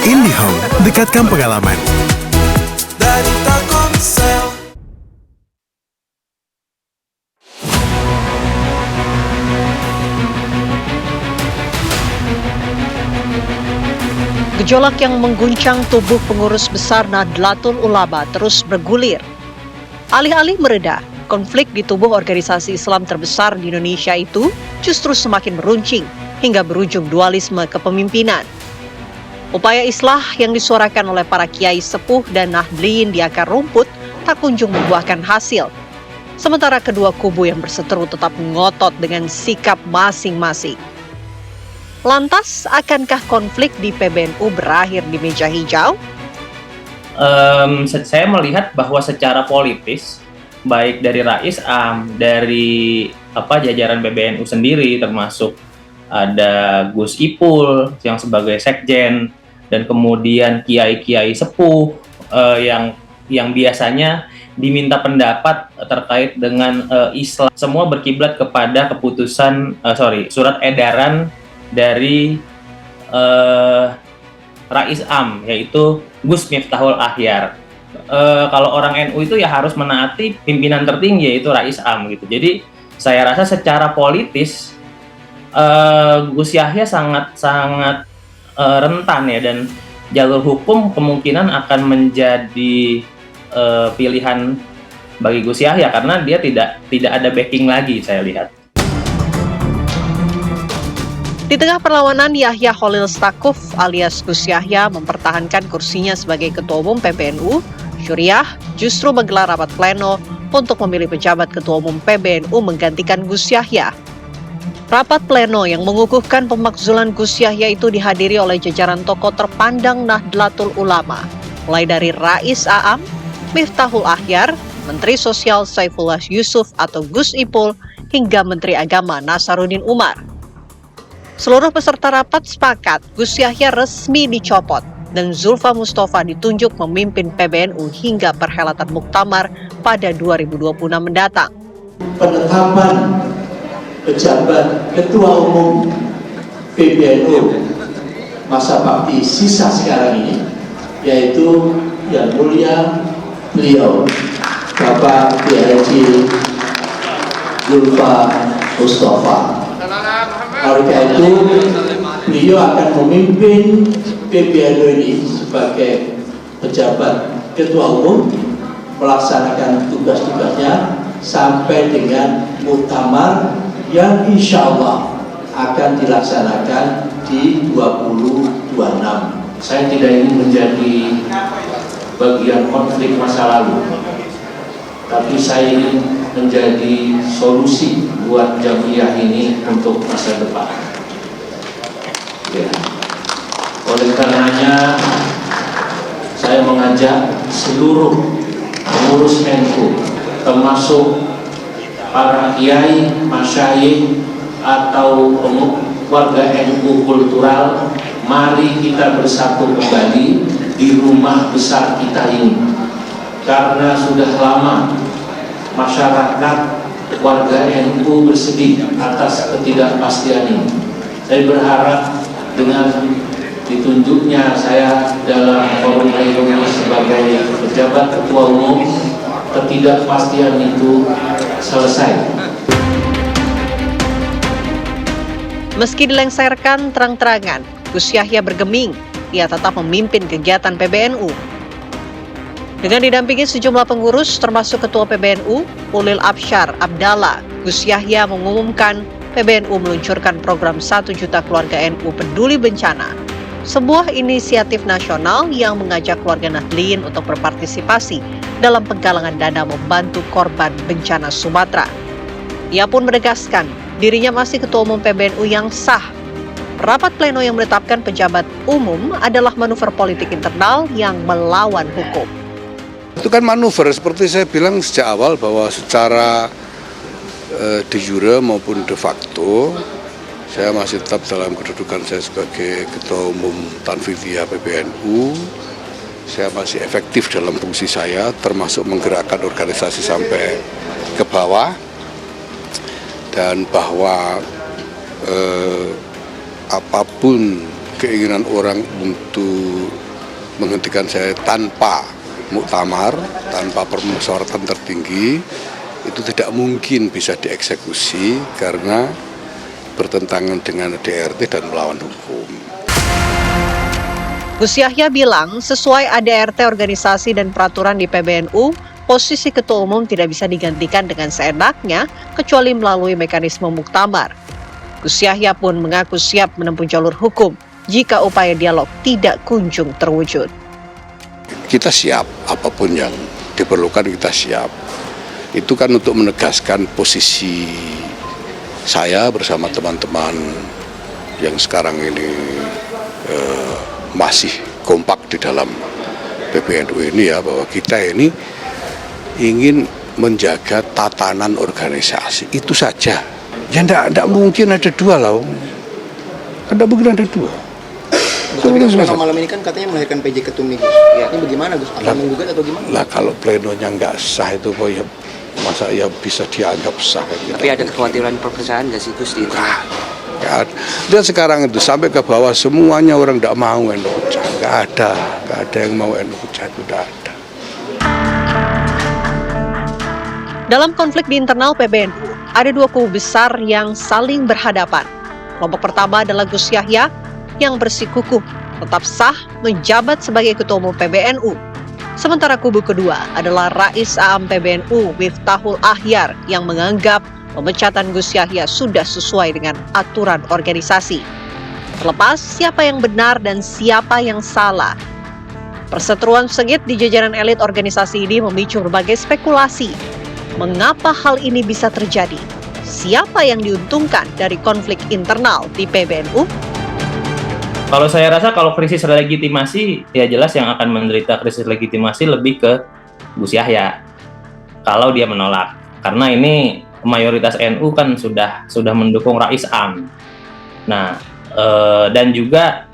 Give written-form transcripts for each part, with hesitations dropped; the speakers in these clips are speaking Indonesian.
IndiHome, dekatkan pengalaman. Dari Telkomsel. Gejolak yang mengguncang tubuh pengurus besar Nahdlatul Ulama terus bergulir. Alih-alih mereda, konflik di tubuh organisasi Islam terbesar di Indonesia itu justru semakin meruncing hingga berujung dualisme kepemimpinan. Upaya islah yang disuarakan oleh para kiai sepuh dan nahdliyin di akar rumput tak kunjung membuahkan hasil. Sementara kedua kubu yang berseteru tetap ngotot dengan sikap masing-masing. Lantas, akankah konflik di PBNU berakhir di meja hijau? Saya melihat bahwa secara politis, baik dari Rais Am, dari jajaran PBNU sendiri, termasuk ada Gus Ipul yang sebagai sekjen, dan kemudian kiai-kiai sepuh yang biasanya diminta pendapat terkait dengan Islam, semua berkiblat kepada surat edaran dari Rais Am, yaitu Gus Miftahul Akhyar. Kalau orang NU itu ya harus menaati pimpinan tertinggi, yaitu Rais Am gitu. Jadi saya rasa secara politis Gus Yahya sangat rentan ya, dan jalur hukum kemungkinan akan menjadi pilihan bagi Gus Yahya karena dia tidak ada backing lagi, saya lihat. Di tengah perlawanan, Yahya Khalil Stakuf alias Gus Yahya mempertahankan kursinya sebagai Ketua Umum PBNU. Syuriah justru menggelar rapat pleno untuk memilih pejabat Ketua Umum PBNU menggantikan Gus Yahya. Rapat pleno yang mengukuhkan pemakzulan Gus Yahya itu dihadiri oleh jajaran tokoh terpandang Nahdlatul Ulama, mulai dari Rais Am, Miftahul Akhyar, Menteri Sosial Saifullah Yusuf atau Gus Ipul, hingga Menteri Agama Nasaruddin Umar. Seluruh peserta rapat sepakat Gus Yahya resmi dicopot dan Zulfa Mustafa ditunjuk memimpin PBNU hingga perhelatan Muktamar pada 2026 mendatang. Penetapan pejabat Ketua Umum PBNU masa bakti sisa sekarang ini, yaitu Yang Mulia beliau Bapak Kiai Haji Zulfa Mustafa. Oleh karena itu, beliau akan memimpin PBNU ini sebagai pejabat Ketua Umum, melaksanakan tugas-tugasnya sampai dengan muktamar yang insya Allah akan dilaksanakan di 2026. Saya tidak ingin menjadi bagian konflik masa lalu, tapi saya ingin menjadi solusi buat Jamiyah ini untuk masa depan. Ya. Oleh karenanya, saya mengajak seluruh pengurus NU, termasuk para kiai, masyayikh atau warga NU kultural, mari kita bersatu kembali di rumah besar kita ini. Karena sudah lama masyarakat warga NU bersedih atas ketidakpastian ini. Saya berharap dengan ditunjuknya saya dalam forum ini sebagai pejabat Ketua Umum, ketidakpastian itu selesai. Meski dilengsarkan terang-terangan, Gus Yahya bergeming, ia tetap memimpin kegiatan PBNU. Dengan didampingi sejumlah pengurus termasuk Ketua PBNU, Ulil Absyar Abdallah, Gus Yahya mengumumkan PBNU meluncurkan program 1 juta keluarga NU peduli bencana, sebuah inisiatif nasional yang mengajak keluarga Nahdliyin untuk berpartisipasi dalam penggalangan dana membantu korban bencana Sumatera. Ia pun menegaskan dirinya masih Ketua Umum PBNU yang sah. Rapat pleno yang menetapkan pejabat umum adalah manuver politik internal yang melawan hukum. Itu kan manuver, seperti saya bilang sejak awal bahwa secara de jure maupun de facto saya masih tetap dalam kedudukan saya sebagai Ketua Umum Tanfidiyah PBNU. Saya masih efektif dalam fungsi saya, termasuk menggerakkan organisasi sampai ke bawah, dan bahwa apapun keinginan orang untuk menghentikan saya tanpa muktamar, tanpa permusyawaratan tertinggi, itu tidak mungkin bisa dieksekusi karena bertentangan dengan ADART dan melawan hukum. Gus Yahya bilang sesuai ADART organisasi dan peraturan di PBNU, posisi ketua umum tidak bisa digantikan dengan seenaknya kecuali melalui mekanisme muktamar. Gus Yahya pun mengaku siap menempuh jalur hukum jika upaya dialog tidak kunjung terwujud. Kita siap, apapun yang diperlukan kita siap. Itu kan untuk menegaskan posisi saya bersama teman-teman yang sekarang ini masih kompak di dalam PBNU ini ya, bahwa kita ini ingin menjaga tatanan organisasi, itu saja. Ya enggak mungkin ada dua lah, tidak mungkin ada dua. Pleno malam ini kan katanya melahirkan PJ Ketum nih Gus. Ya. Ini bagaimana Gus? Akan menggugat atau gimana? Lah kalau plenonya nggak sah itu kok ya masa ya bisa dianggap sah. Tapi ada kekhawatiran perpecahan nggak sih Gus di internal? Ya, dan sekarang itu sampai ke bawah semuanya orang tidak mau NU pecah, nggak ada yang mau NU pecah, itu tidak ada. Dalam konflik di internal PBNU, ada dua kubu besar yang saling berhadapan. Kelompok pertama adalah Gus Yahya yang bersikukuh tetap sah menjabat sebagai ketua umum PBNU. Sementara kubu kedua adalah Rais Am PBNU Miftahul Ahyar yang menganggap pemecatan Gus Yahya sudah sesuai dengan aturan organisasi. Terlepas siapa yang benar dan siapa yang salah, perseteruan sengit di jajaran elit organisasi ini memicu berbagai spekulasi. Mengapa hal ini bisa terjadi? Siapa yang diuntungkan dari konflik internal di PBNU? Kalau saya rasa kalau krisis legitimasi, ya jelas yang akan menderita krisis legitimasi lebih ke Gus Yahya. Kalau dia menolak, karena ini mayoritas NU kan sudah mendukung Rais Am. Nah, dan juga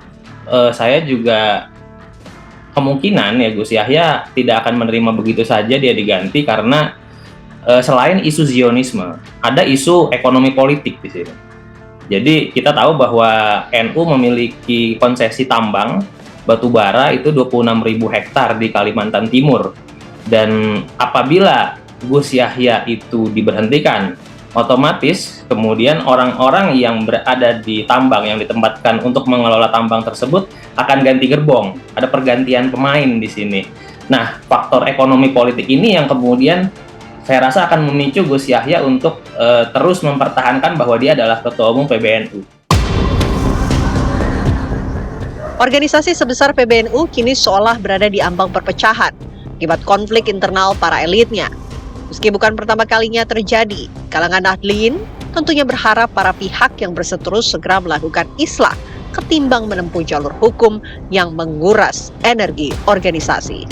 saya juga kemungkinan ya Gus Yahya tidak akan menerima begitu saja dia diganti karena selain isu Zionisme, ada isu ekonomi politik di sini. Jadi kita tahu bahwa NU memiliki konsesi tambang batu bara itu 26.000 hektar di Kalimantan Timur. Dan apabila Gus Yahya itu diberhentikan, otomatis kemudian orang-orang yang berada di tambang yang ditempatkan untuk mengelola tambang tersebut akan ganti gerbong. Ada pergantian pemain di sini. Nah, faktor ekonomi politik ini yang kemudian saya rasa akan memicu Gus Yahya untuk terus mempertahankan bahwa dia adalah ketua umum PBNU. Organisasi sebesar PBNU kini seolah berada di ambang perpecahan akibat konflik internal para elitnya. Meski bukan pertama kalinya terjadi, kalangan nahdliyin tentunya berharap para pihak yang berseteru segera melakukan islah ketimbang menempuh jalur hukum yang menguras energi organisasi.